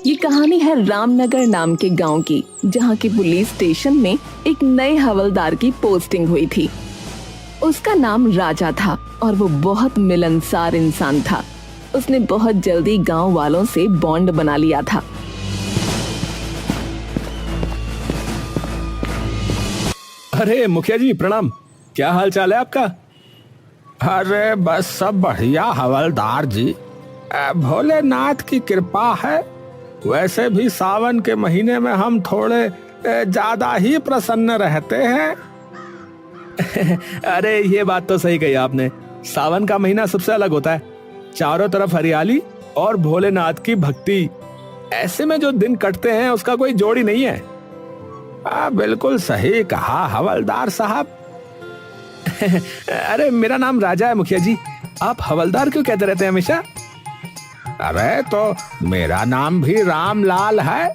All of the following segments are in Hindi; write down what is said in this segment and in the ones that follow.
ये कहानी है रामनगर नाम के गांव की, जहां के पुलिस स्टेशन में एक नए हवलदार की पोस्टिंग हुई थी। उसका नाम राजा था और वो बहुत मिलनसार इंसान था। उसने बहुत जल्दी गांव वालों से बॉन्ड बना लिया था। अरे मुखिया जी प्रणाम, क्या हाल चाल है आपका? अरे बस सब बढ़िया हवलदार जी, भोलेनाथ की कृपा है। वैसे भी सावन के महीने में हम थोड़े ज्यादा ही प्रसन्न रहते हैं। अरे ये बात तो सही कही आपने, सावन का महीना सबसे अलग होता है। चारों तरफ हरियाली और भोलेनाथ की भक्ति, ऐसे में जो दिन कटते हैं उसका कोई जोड़ ही नहीं है। बिल्कुल सही कहा हवलदार साहब। अरे मेरा नाम राजा है मुखिया जी, आप हवलदार क्यों कहते रहते हैं हमेशा? अरे तो मेरा नाम भी रामलाल है,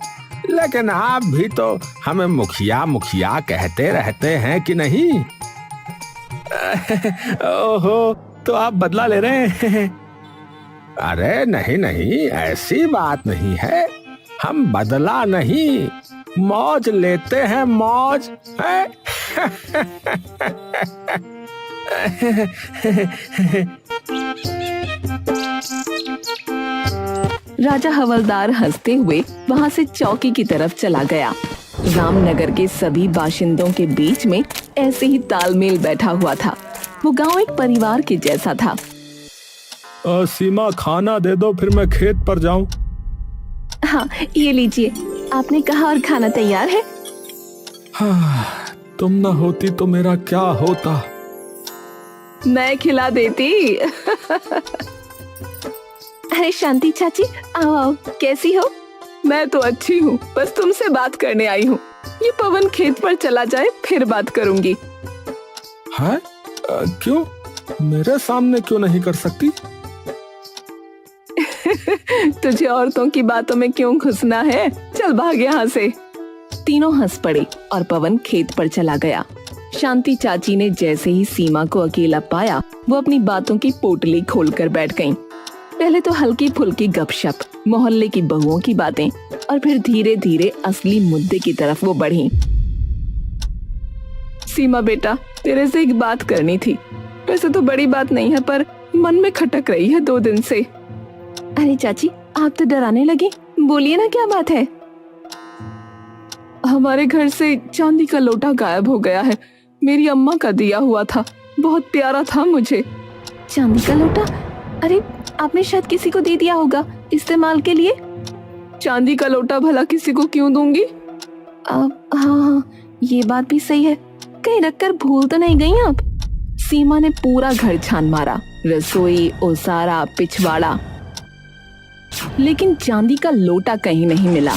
लेकिन आप भी तो हमें मुखिया मुखिया कहते रहते हैं कि नहीं? ओहो, तो आप बदला ले रहे हैं? अरे नहीं नहीं, ऐसी बात नहीं है। हम बदला नहीं, मौज लेते हैं, मौज है। राजा हवलदार हंसते हुए वहां से चौकी की तरफ चला गया। रामनगर के सभी बाशिंदों के बीच में ऐसे ही तालमेल बैठा हुआ था। वो गांव एक परिवार के जैसा था। सीमा खाना दे दो, फिर मैं खेत पर जाऊं। हाँ ये लीजिए, आपने कहा और खाना तैयार है। हाँ, तुम ना होती तो मेरा क्या होता। मैं खिला देती। अरे शांति चाची, आओ आओ, कैसी हो? मैं तो अच्छी हूँ, बस तुमसे बात करने आई हूँ। ये पवन खेत पर चला जाए फिर बात करूंगी। है? क्यों? मेरे सामने क्यों नहीं कर सकती? तुझे औरतों की बातों में क्यों घुसना है? चल भाग यहाँ से। तीनों हंस पड़े और पवन खेत पर चला गया। शांति चाची ने जैसे ही सीमा को अकेला पाया, वो अपनी बातों की पोटली खोलकर बैठ गईं। पहले तो हल्की फुल्की गपशप, मोहल्ले की बहुओं की बातें, और फिर धीरे धीरे असली मुद्दे की तरफ वो बढ़ी। सीमा बेटा, तेरे से एक बात करनी थी। वैसे तो बड़ी बात नहीं है, पर मन में खटक रही है 2 दिन से। अरे चाची, आप तो डराने लगी, बोलिए ना क्या बात है। हमारे घर से चांदी का लोटा गायब हो गया है। मेरी अम्मा का दिया हुआ था, बहुत प्यारा था मुझे। चांदी का लोटा? अरे आपने शायद किसी को दे दिया होगा इस्तेमाल के लिए। चांदी का लोटा भला किसी को क्यों दूंगी? हाँ, ये बात भी सही है। कहीं रखकर भूल तो नहीं गई आप? सीमा ने पूरा घर छान मारा, रसोई, ओसारा, पिछवाड़ा, लेकिन चांदी का लोटा कहीं नहीं मिला।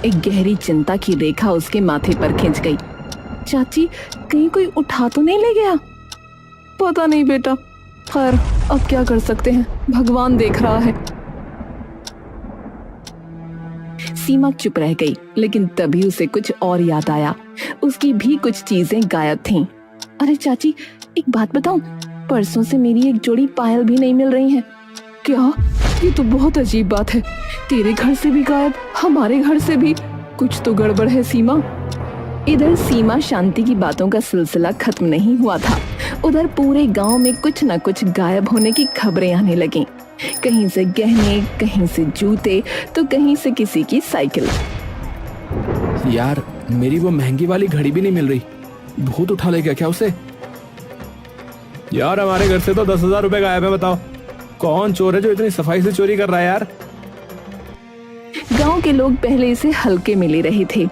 एक गहरी चिंता की रेखा उसके माथे पर खिंच गई। चाची, कहीं कोई उठा तो नहीं ले गया? पता नहीं बेटा, खैर अब क्या कर सकते हैं, भगवान देख रहा है। सीमा चुप रह गई, लेकिन तभी उसे कुछ और याद आया। उसकी भी कुछ चीजें गायब थीं। अरे चाची, एक बात बताऊं, परसों से मेरी एक जोड़ी पायल भी नहीं मिल रही है। क्या? ये तो बहुत अजीब बात है। तेरे घर से भी गायब, हमारे घर से भी। कुछ तो गड़बड़ है सीमा। इधर सीमा शांति की बातों का सिलसिला खत्म नहीं हुआ था। उधर पूरे गांव में कुछ न कुछ गायब होने की खबरें आने लगीं। कहीं से गहने, कहीं से जूते, तो कहीं से किसी की साइकिल। यार, मेरी वो महंगी वाली घड़ी भी नहीं मिल रही। भूत उठा ले गया क्या उसे? यार हमारे घर से तो 10,000 रुपए गायब है। बताओ कौन चोर है जो इतनी सफाई से चोरी कर रहा है यार? गांव के लोग पहले इसे हल्के में ले रहे थे,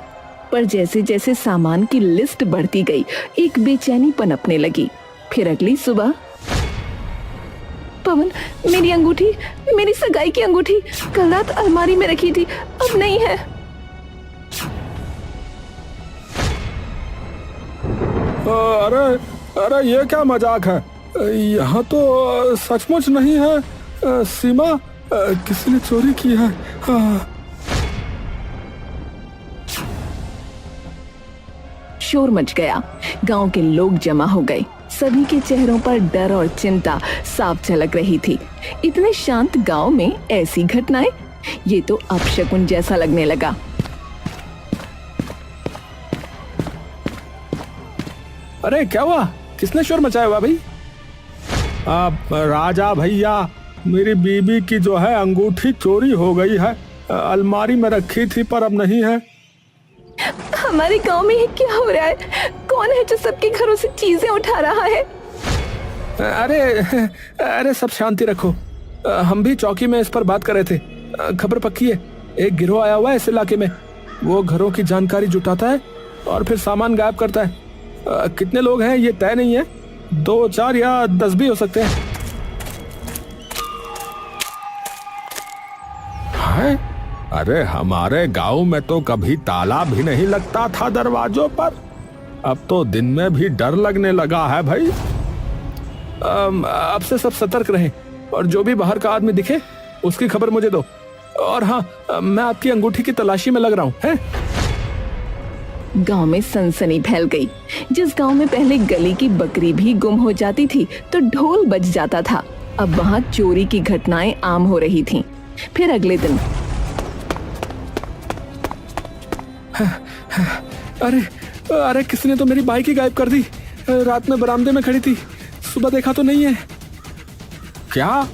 पर जैसे जैसे सामान की लिस्ट बढ़ती गई, एक बेचैनी पनपने लगी। फिर अगली सुबह, पवन, मेरी अंगूठी, मेरी सगाई की अंगूठी कल रात अलमारी में रखी थी, अब नहीं है। अरे अरे ये क्या मजाक है? यहाँ तो सचमुच नहीं है। सीमा, किसी ने चोरी की है। शोर मच गया। गांव के लोग जमा हो गए। सभी के चेहरों पर डर और चिंता साफ झलक रही थी। इतने शांत गांव में ऐसी घटनाएं, ये तो अपशकुन जैसा लगने लगा। अरे क्या हुआ, किसने शोर मचाया हुआ भाई? राजा भैया, मेरी बीबी की जो है अंगूठी चोरी हो गई है। अलमारी में रखी थी पर अब नहीं है। हमारे गांव में ये क्या हो रहा है? कौन है जो सबके घरों से चीजें उठा रहा है? अरे अरे सब शांति रखो। हम भी चौकी में इस पर बात कर रहे थे। खबर पक्की है, एक गिरोह आया हुआ है इस इलाके में। वो घरों की जानकारी जुटाता है और फिर सामान गायब करता है। कितने लोग हैं ये तय नहीं है, 2, 4 या 10 भी हो सकते हैं। अरे हमारे गांव में तो कभी ताला भी नहीं लगता था दरवाजों पर, अब तो दिन में भी डर लगने लगा है भाई। अब से सब सतर्क रहें और जो भी बाहर का आदमी दिखे उसकी खबर मुझे दो। और हाँ, मैं आपकी अंगूठी की तलाशी में लग रहा हूँ। गांव में सनसनी फैल गई। जिस गांव में पहले गली की बकरी भी गुम हो जाती थी तो ढोल बज जाता था, अब वहां चोरी की घटनाएं आम हो रही थीं। फिर अगले दिन अरे अरे किसने तो मेरी बाइक ही गायब कर दी। रात में बरामदे में खड़ी थी, सुबह देखा तो नहीं है। क्या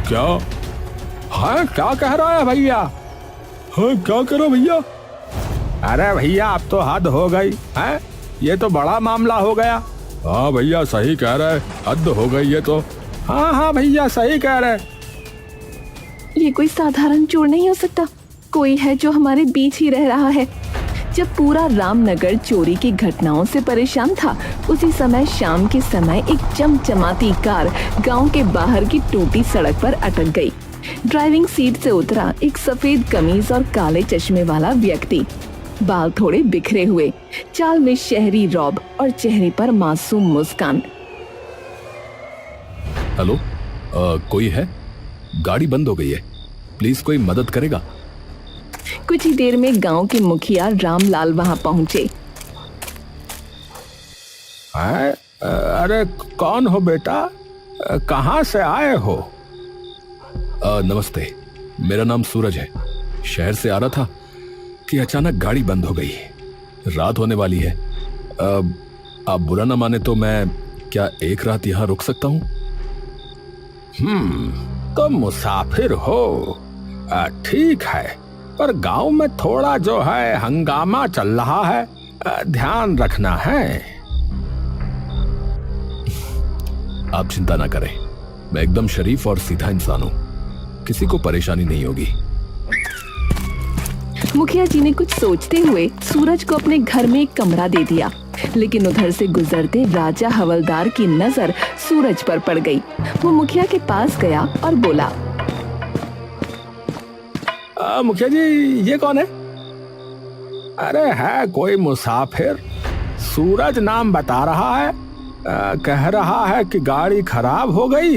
क्या हाँ, क्या कह रहा है भैया? हाँ क्या करो भैया? अरे भैया अब तो हद हो गई है, ये तो बड़ा मामला हो गया। हाँ भैया सही कह रहे, हद हो गई ये तो। हाँ भैया सही कह रहे। ये कोई साधारण चोर नहीं हो सकता, कोई है जो हमारे बीच ही रह रहा है। जब पूरा रामनगर चोरी की घटनाओं से परेशान था, उसी समय शाम के समय एक चमचमाती कार गांव के बाहर की टूटी सड़क पर अटक गई। ड्राइविंग सीट से उतरा एक सफेद कमीज और काले चश्मे वाला व्यक्ति, बाल थोड़े बिखरे हुए, चाल में शहरी रौब और चेहरे पर मासूम मुस्कान। हेलो, कोई है? गाड़ी बंद हो गई है, प्लीज कोई मदद करेगा? कुछ ही देर में गांव के मुखिया रामलाल वहां पहुंचे। अरे कौन हो बेटा, कहाँ से आए हो? नमस्ते, मेरा नाम सूरज है। शहर से आ रहा था कि अचानक गाड़ी बंद हो गई। रात होने वाली है। आप बुरा ना माने तो मैं क्या एक रात यहाँ रुक सकता हूँ? तुम मुसाफिर हो, ठीक है, पर गांव में थोड़ा जो है हंगामा चल रहा है, ध्यान रखना है। आप चिंता ना करें, मैं एकदम शरीफ और सीधा इंसान हूँ, किसी को परेशानी नहीं होगी। मुखिया जी ने कुछ सोचते हुए सूरज को अपने घर में एक कमरा दे दिया, लेकिन उधर से गुजरते राजा हवलदार की नजर सूरज पर पड़ गई। वो मुखिया के पास गया और बोला, मुखिया जी ये कौन है? अरे है कोई मुसाफिर, सूरज नाम बता रहा है, कह रहा है कि गाड़ी खराब हो गई,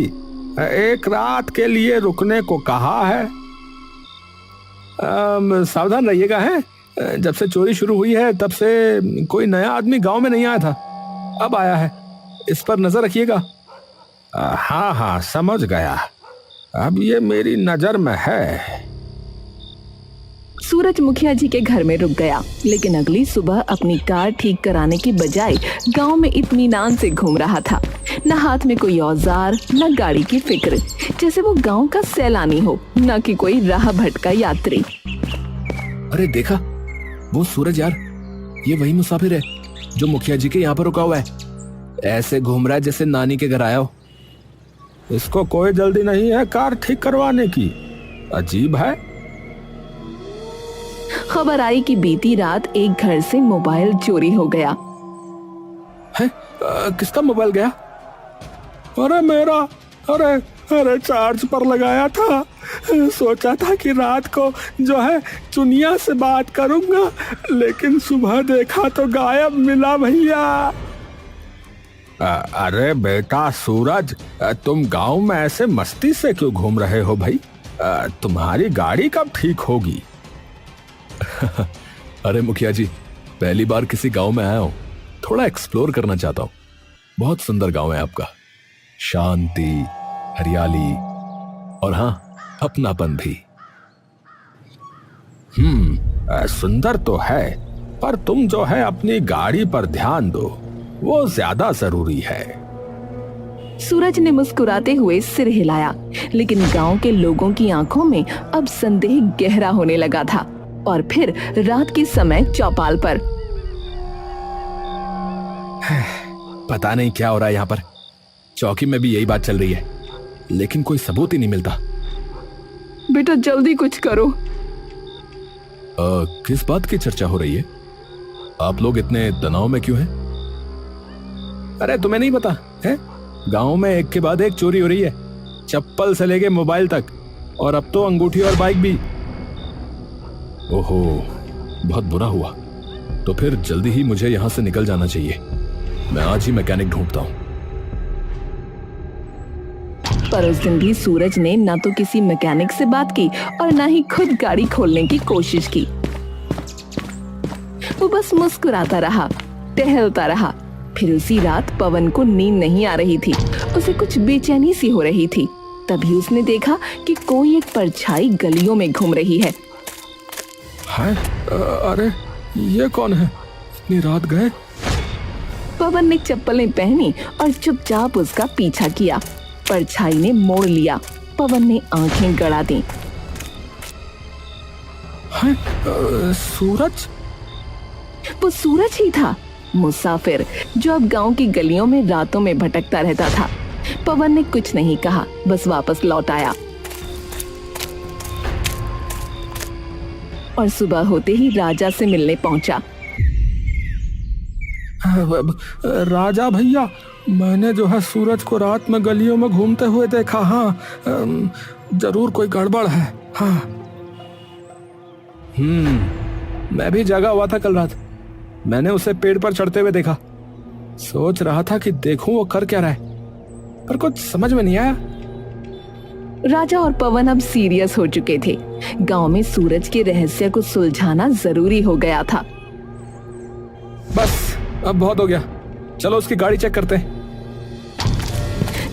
एक रात के लिए रुकने को कहा है। सावधान रहिएगा, है जब से चोरी शुरू हुई है तब से कोई नया आदमी गांव में नहीं आया था, अब आया है, इस पर नजर रखिएगा। हाँ समझ गया, अब ये मेरी नजर में है। सूरज मुखिया जी के घर में रुक गया, लेकिन अगली सुबह अपनी कार ठीक कराने की बजाय गांव में इत्मीनान से घूम रहा था। न हाथ में कोई औजार, न गाड़ी की फिक्र, जैसे वो गांव का सैलानी हो, न कि कोई राह भटका यात्री। अरे देखा, वो सूरज यार, ये वही मुसाफिर है जो मुखिया जी के यहाँ पर रुका हुआ है। ऐसे घूम रहा है जैसे नानी के घर आया हो। इसको कोई जल्दी नहीं है कार ठीक करवाने की, अजीब है। खबर आई कि बीती रात एक घर से मोबाइल चोरी हो गया। है? किसका मोबाइल गया? अरे मेरा, अरे चार्ज पर लगाया था, सोचा था कि रात को जो है चुनिया से बात करूंगा, लेकिन सुबह देखा तो गायब मिला भैया। अरे बेटा सूरज, तुम गांव में ऐसे मस्ती से क्यों घूम रहे हो भाई? तुम्हारी गाड़ी कब ठीक होगी? अरे मुखिया जी, पहली बार किसी गांव में आया हूं, थोड़ा एक्सप्लोर करना चाहता हूं। बहुत सुंदर गांव है आपका, शांति, हरियाली और हाँ अपनापन भी। सुंदर तो है, पर तुम जो है अपनी गाड़ी पर ध्यान दो, वो ज्यादा जरूरी है। सूरज ने मुस्कुराते हुए सिर हिलाया, लेकिन गांव के लोगों की आंखों में अब संदेह गहरा होने लगा था। और फिर रात के समय चौपाल पर पता नहीं क्या हो रहा है यहाँ पर। चौकी में भी यही बात चल रही है, लेकिन कोई सबूत ही नहीं मिलता। बेटा जल्दी कुछ करो। किस बात की चर्चा हो रही है? आप लोग इतने तनाव में क्यों हैं? अरे तुम्हें नहीं पता है? गांव में एक के बाद एक चोरी हो रही है, चप्पल से लेके मोबाइल तक, और अब तो अंगूठी और बाइक भी। ओहो, बहुत बुरा हुआ। तो फिर जल्दी ही मुझे यहां से निकल जाना चाहिए। मैं आज ही मैकेनिक ढूंढता हूं। पर उस दिन भी सूरज ने ना तो किसी मैकेनिक से बात की और ना ही खुद गाड़ी खोलने की कोशिश की। वो बस मुस्कुराता रहा, टहलता रहा। फिर उसी रात पवन को नींद नहीं आ रही थी, उसे कुछ बेचैनी सी हो रही थी। तभी उसने देखा कि कोई एक परछाई गलियों में घूम रही है। अरे ये कौन है? इतनी रात गए। पवन ने चप्पलें पहनी और चुपचाप उसका पीछा किया। परछाई ने मोड़ लिया। पवन ने आंखें गड़ा दी। सूरज? वो सूरज ही था, मुसाफिर जो अब गांव की गलियों में रातों में भटकता रहता था। पवन ने कुछ नहीं कहा, बस वापस लौट आया। और सुबह होते ही राजा से मिलने पहुंचा। राजा भैया, मैंने जो है सूरज को रात में गलियों में घूमते हुए देखा। हाँ, जरूर कोई गड़बड़ है। हाँ। मैं भी जागा हुआ था कल रात। मैंने उसे पेड़ पर चढ़ते हुए देखा। सोच रहा था कि देखूं वो कर क्या रहा है, पर कुछ समझ में नहीं आया। राजा और पवन अब सीरियस हो चुके थे। गांव में सूरज के रहस्य को सुलझाना जरूरी हो गया था। बस अब बहुत हो गया, चलो उसकी गाड़ी चेक करते हैं।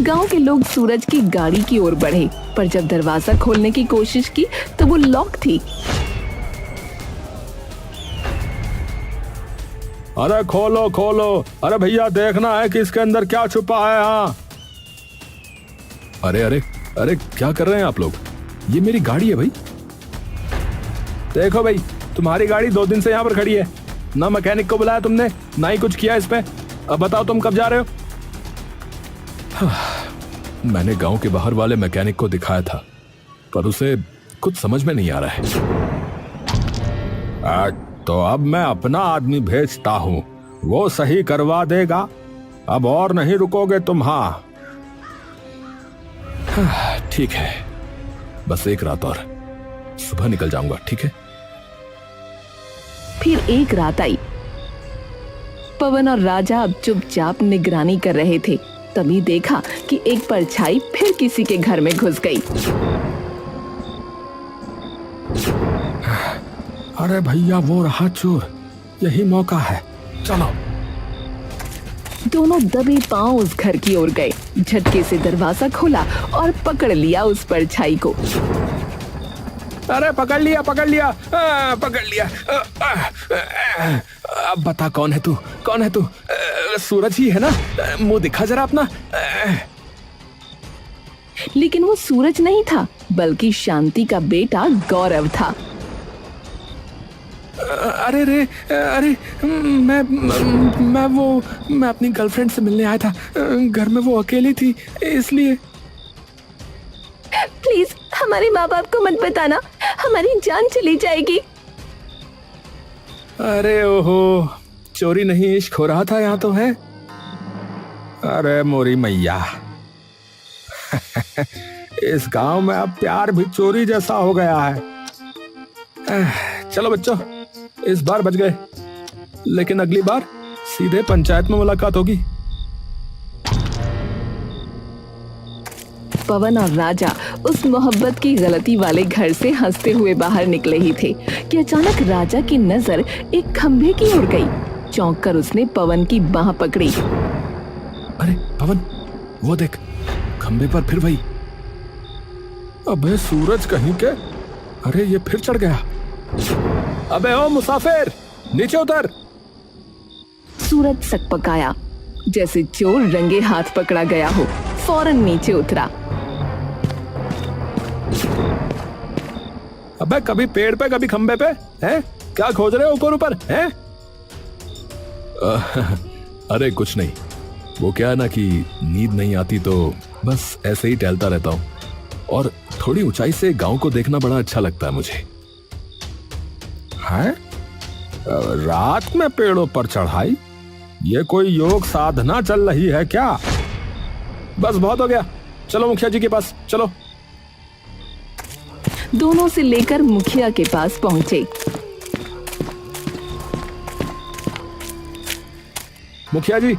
गांव के लोग सूरज की गाड़ी की ओर बढ़े, पर जब दरवाजा खोलने की कोशिश की तो वो लॉक थी। अरे खोलो खोलो, अरे भैया देखना है कि इसके अंदर क्या छुपा है। हाँ। अरे अरे अरे, क्या कर रहे हैं आप लोग? ये मेरी गाड़ी है भाई। देखो भाई, तुम्हारी गाड़ी 2 दिन से यहाँ पर खड़ी है, ना मैकेनिक को बुलाया तुमने, ना ही कुछ किया इस पे। अब बताओ तुम कब जा रहे हो? मैंने गांव के बाहर वाले मैकेनिक को दिखाया था, पर उसे कुछ समझ में नहीं आ रहा है। तो अब मैं अपना आदमी भेजता हूँ, वो सही करवा देगा। अब और नहीं रुकोगे तुम? हाँ ठीक है, बस एक रात और, सुबह निकल जाऊंगा। ठीक है। फिर एक रात आई। पवन और राजा अब चुपचाप निगरानी कर रहे थे। तभी देखा कि एक परछाई फिर किसी के घर में घुस गई। अरे भैया, वो रहा चोर, यही मौका है, चलो। दोनों दबे पांव उस घर की ओर गए, झटके से दरवाजा खोला और पकड़ लिया उस परछाई को। अरे पकड़ लिया, पकड़ लिया, पकड़ लिया। अब बता, कौन है तू? कौन है तू? सूरज ही है ना? मुंह दिखा जरा अपना। लेकिन वो सूरज नहीं था, बल्कि शांति का बेटा गौरव था। अरे रे, अरे मैं अपनी गर्लफ्रेंड से मिलने आया था। घर में वो अकेली थी, इसलिए। प्लीज हमारे माँ बाप को मत बताना, हमारी जान चली जाएगी। अरे ओहो, चोरी नहीं इश्क हो रहा था यहाँ तो है। अरे मोरी मैया, इस गांव में अब प्यार भी चोरी जैसा हो गया है। चलो बच्चों, इस बार बच गए, लेकिन अगली बार सीधे पंचायत में मुलाकात होगी। पवन और राजा उस मोहब्बत की गलती वाले घर से हंसते हुए बाहर निकले ही थे कि अचानक राजा की नजर एक खंभे की ओर गई। चौंक कर उसने पवन की बाह पकड़ी। अरे पवन, वो देख, खंभे पर फिर वही। अबे सूरज कहीं के, अरे ये फिर चढ़ गया। अबे ओ मुसाफिर, नीचे उतर। सूरज सकपकाया, जैसे चोर रंगे हाथ पकड़ा गया हो। फौरन नीचे उतरा। अबे कभी पेड़ पे कभी खंबे पे, हैं? क्या खोज रहे हो ऊपर ऊपर, हैं? अरे कुछ नहीं, वो क्या है ना कि नींद नहीं आती तो बस ऐसे ही टहलता रहता हूँ, और थोड़ी ऊंचाई से गांव को देखना बड़ा अच्छा लगता है मुझे। है? रात में पेड़ों पर चढ़ाई? ये कोई योग साधना चल रही है क्या? बस बहुत हो गया, चलो मुखिया जी के पास चलो। दोनों से लेकर मुखिया के पास पहुंचे। मुखिया जी,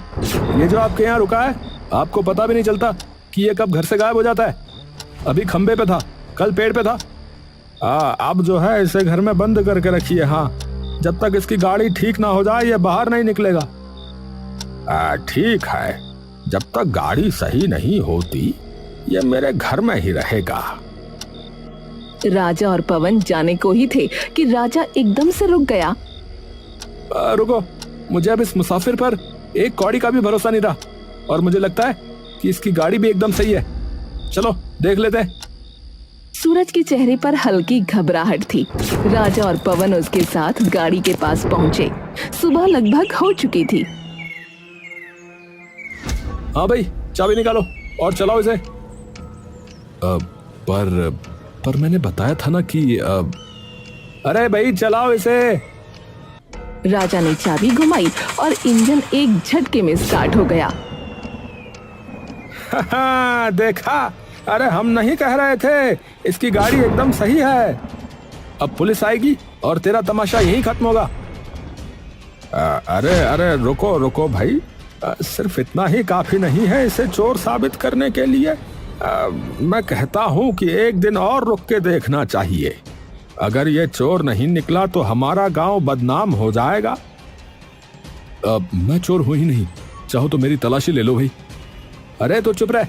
ये जो आपके यहाँ रुका है, आपको पता भी नहीं चलता कि ये कब घर से गायब हो जाता है। अभी खंबे पे था, कल पेड़ पे था। अब जो है इसे घर में बंद करके रखिए। हाँ, जब तक इसकी गाड़ी ठीक ना हो जाए ये बाहर नहीं निकलेगा। ठीक है, जब तक गाड़ी सही नहीं होती ये मेरे घर में ही रहेगा। राजा और पवन जाने को ही थे कि राजा एकदम से रुक गया। रुको, मुझे अब इस मुसाफिर पर एक कौड़ी का भी भरोसा नहीं रहा, और मुझे लगता है कि इसकी गाड़ी भी एकदम सही है। चलो देख लेते हैं। सूरज के चेहरे पर हल्की घबराहट थी। राजा और पवन उसके साथ गाड़ी के पास पहुंचे। सुबह लगभग हो चुकी थी। हाँ भाई, चाबी निकालो और चलाओ इसे। पर मैंने बताया था ना कि अरे भाई चलाओ इसे। राजा ने चाबी घुमाई और इंजन एक झटके में स्टार्ट हो गया। देखा, अरे हम नहीं कह रहे थे, इसकी गाड़ी एकदम सही है। अब पुलिस आएगी और तेरा तमाशा यहीं खत्म होगा। अरे रुको रुको भाई, सिर्फ इतना ही काफी नहीं है इसे चोर साबित करने के लिए। मैं कहता हूँ कि एक दिन और रुक के देखना चाहिए। अगर ये चोर नहीं निकला तो हमारा गांव बदनाम हो जाएगा। मैं चोर हूं ही नहीं, चाहो तो मेरी तलाशी ले लो भाई। अरे तो चुप रह।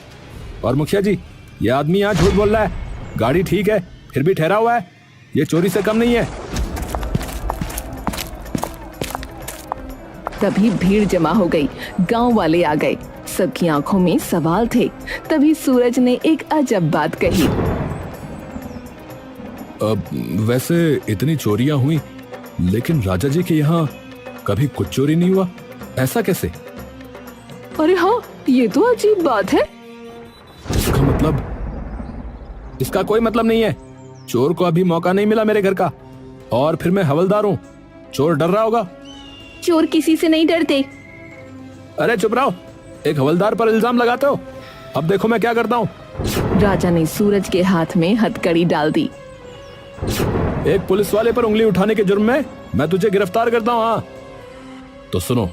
और मुखिया जी, ये आदमी यहाँ झूठ बोल रहा है। गाड़ी ठीक है फिर भी ठहरा हुआ है, ये चोरी से कम नहीं है। तभी भीड़ जमा हो गई। गांव वाले आ गए। सबकी आंखों में सवाल थे। तभी सूरज ने एक अजब बात कही। वैसे इतनी चोरियां हुई, लेकिन राजा जी के यहाँ कभी कुछ चोरी नहीं हुआ, ऐसा कैसे? अरे हाँ, ये तो अजीब बात है। इसका मतलब? इसका कोई मतलब नहीं है। चोर को अभी मौका नहीं मिला मेरे घर का, और फिर मैं हवलदार हूँ। चोर डर रहा होगा। चोर किसी से नहीं डरते। अरे चुप रहो, एक हवलदार पर इल्जाम लगाते हो। अब देखो मैं क्या करता हूँ। राजा ने सूरज के हाथ में हथकड़ी डाल दी। एक पुलिस वाले पर उंगली उठाने के जुर्म में मैं तुझे गिरफ्तार करता हूँ। हाँ तो सुनो,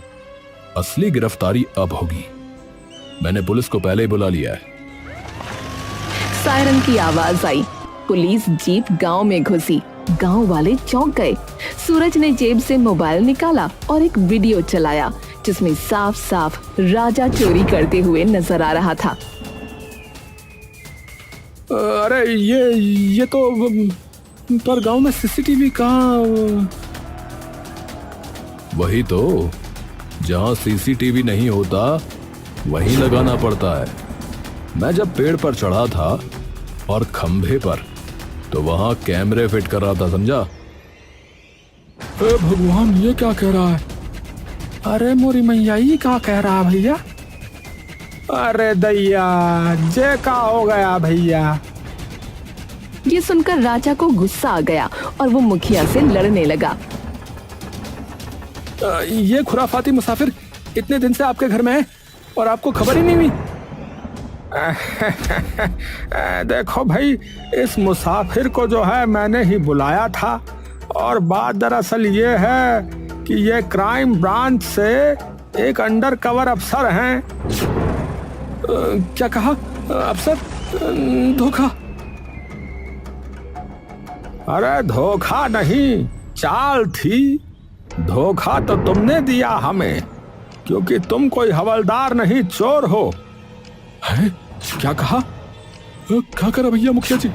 असली गिरफ्तारी अब होगी। मैंने पुलिस को पहले ही बुला लिया है। सायरन की आवाज आई। पुलिस जीप गांव में घुसी। गांव वाले चौंक गए। सूरज ने जेब से मोबाइल निकाला और एक वीडियो चलाया जिसमें साफ साफ राजा चोरी करते हुए नजर आ रहा था। अरे ये तो पर गांव में सीसीटीवी कहाँ? वही तो, जहां सीसीटीवी नहीं होता वहीं लगाना पड़ता है। मैं जब पेड़ पर चढ़ा था और खंभे पर, तो वहां कैमरे फिट कर रहा था, समझा? भगवान, ये क्या कह रहा है? अरे मोरी मैया, ये क्या कह रहा है भैया? अरे दैया, जे का हो गया भैया? ये सुनकर राजा को गुस्सा आ गया और वो मुखिया से लड़ने लगा। ये खुराफाती मुसाफिर इतने दिन से आपके घर में है और आपको खबर ही नहीं हुई? देखो भाई, इस मुसाफिर को जो है मैंने ही बुलाया था, और बात दरअसल ये है कि ये क्राइम ब्रांच से एक अंडर कवर अफसर हैं। क्या कहा? अफसर? धोखा? अरे धोखा नहीं, चाल थी। धोखा तो तुमने दिया हमें, क्योंकि तुम कोई हवलदार नहीं, चोर हो। है? क्या कहा? क्या करा भैया मुखिया जी?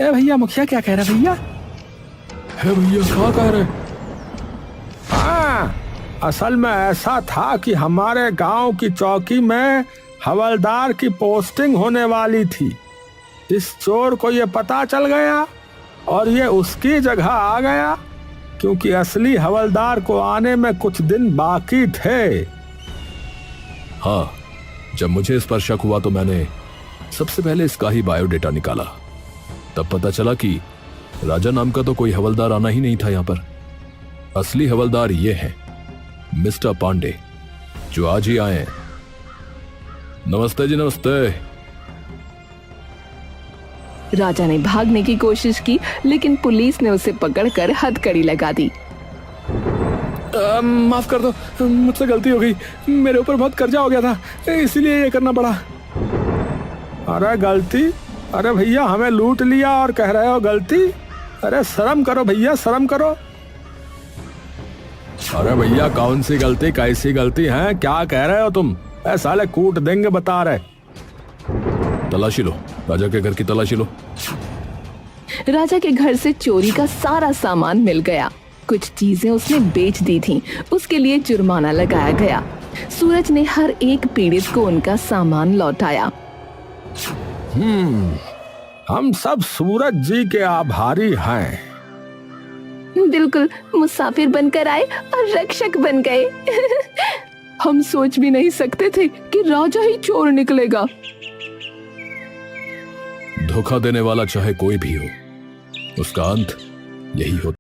ए भैया, मुखिया क्या कह रहा भैया? है भैया, क्या कह रहे? हाँ, असल में ऐसा था कि हमारे गांव की चौकी में हवलदार की पोस्टिंग होने वाली थी। इस चोर को ये पता चल गया और ये उसकी जगह आ गया, क्योंकि असली हवलदार को आने में कुछ दिन बाकी थे। हाँ, जब मुझे इस पर शक हुआ तो मैंने सबसे पहले इसका ही बायोडेटा निकाला। तब पता चला कि राजा नाम का तो कोई हवलदार आना ही नहीं था यहाँ पर। असली हवलदार ये हैं मिस्टर पांडे, जो आज ही आए हैं। नमस्ते जी, नमस्ते। राजा ने भागने की कोशिश की, लेकिन पुलिस ने उसे पकड़कर हथकड़ी लगा दी। माफ कर दो, मुझसे गलती हो गई। मेरे ऊपर बहुत कर्जा हो गया था, इसीलिए ये करना पड़ा। अरे गलती? अरे भैया, हमें लूट लिया और कह रहे हो गलती? अरे शर्म करो भैया, शर्म करो। अरे भैया, कौन सी गलती, कैसी गलती है? क्या कह रहे हो तुम? साले कूट देंगे बता रहे। तलाशी लो, राजा के घर की तलाशी लो। राजा के घर से चोरी का सारा सामान मिल गया। कुछ चीजें उसने बेच दी थीं, उसके लिए जुर्माना लगाया गया। सूरज ने हर एक पीड़ित को उनका सामान लौटाया। हम सब सूरज जी के आभारी हैं। बिल्कुल, मुसाफिर बनकर आए और रक्षक बन गए। हम सोच भी नहीं सकते थे कि राजा ही चोर निकलेगा। धोखा देने वाला चाहे कोई भी हो, उसका अंत यही होता।